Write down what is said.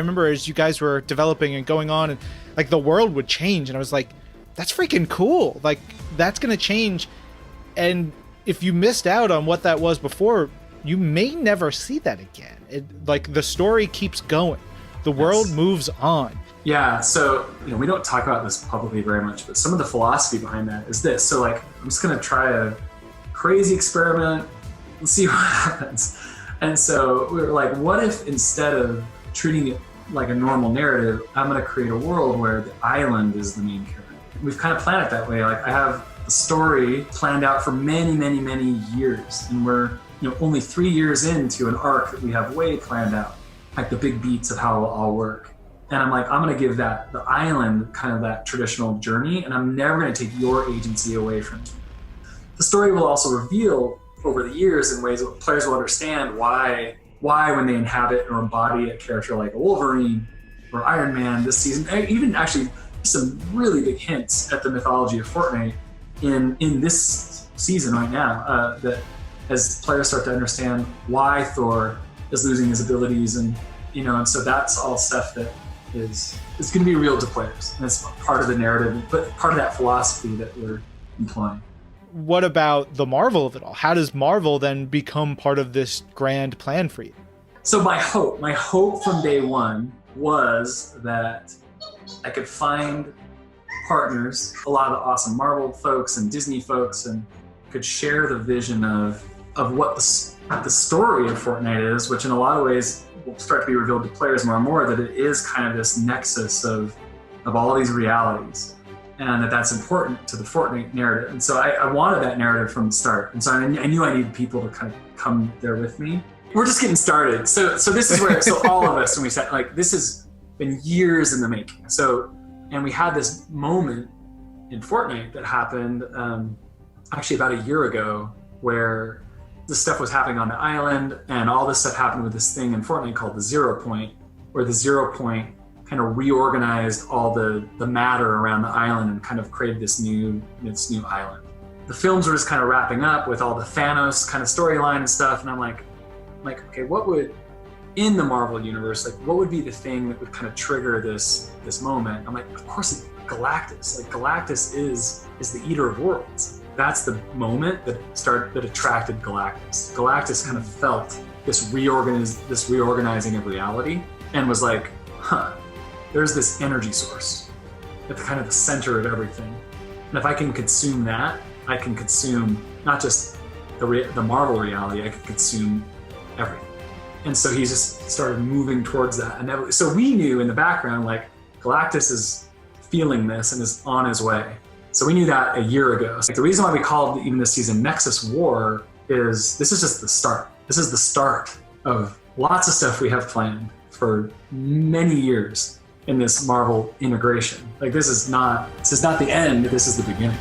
I remember as you guys were developing and going on, and like the world would change, and I was like, that's freaking cool. Like that's gonna change, and if you missed out on what that was before, you may never see that again. Like the story keeps going, the world moves on. Yeah, so we don't talk about this publicly very much, but some of the philosophy behind that is this. So like, I'm just gonna try a crazy experiment and see what happens. And so we were like, what if instead of treating it like a normal narrative, I'm gonna create a world where the island is the main character. We've kind of planned it that way. Like I have the story planned out for many, many, many years, and we're only 3 years into an arc that we have way planned out, like the big beats of how it'll all work. And I'm like, I'm gonna give the island kind of that traditional journey, and I'm never gonna take your agency away from you. The story will also reveal over the years in ways that players will understand why when they inhabit or embody a character like a Wolverine or Iron Man this season, even actually some really big hints at the mythology of Fortnite in this season right now, that as players start to understand why Thor is losing his abilities, and so that's all stuff that is going to be real to players, and it's part of the narrative, but part of that philosophy that we're employing. What about the Marvel of it all? How does Marvel then become part of this grand plan for you? So my hope from day one was that I could find partners, a lot of the awesome Marvel folks and Disney folks, and could share the vision of what the story of Fortnite is, which in a lot of ways will start to be revealed to players more and more, that it is kind of this nexus of all these realities, and that's important to the Fortnite narrative. And so I wanted that narrative from the start. And so I knew I needed people to kind of come there with me. We're just getting started. So this is where, so all of us, when we said, like, this has been years in the making. And we had this moment in Fortnite that happened actually about a year ago, where this stuff was happening on the island, and all this stuff happened with this thing in Fortnite called the 0 point, where the 0 point kind of reorganized all the matter around the island and kind of created this new island. The films were just kind of wrapping up with all the Thanos kind of storyline and stuff, and I'm like, okay, what would, in the Marvel universe, like what would be the thing that would kind of trigger this moment? I'm like, of course it's Galactus. Like Galactus is the Eater of Worlds. That's the moment that attracted Galactus. Galactus kind of felt this reorganizing of reality, and was like, there's this energy source at the kind of the center of everything. And if I can consume that, I can consume not just the Marvel reality, I can consume everything. And so he just started moving towards that. And so we knew in the background, like, Galactus is feeling this and is on his way. So we knew that a year ago. So the reason why we called even this season Nexus War is this is just the start. This is the start of lots of stuff we have planned for many years in this Marvel integration. Like this is not the end, this is the beginning.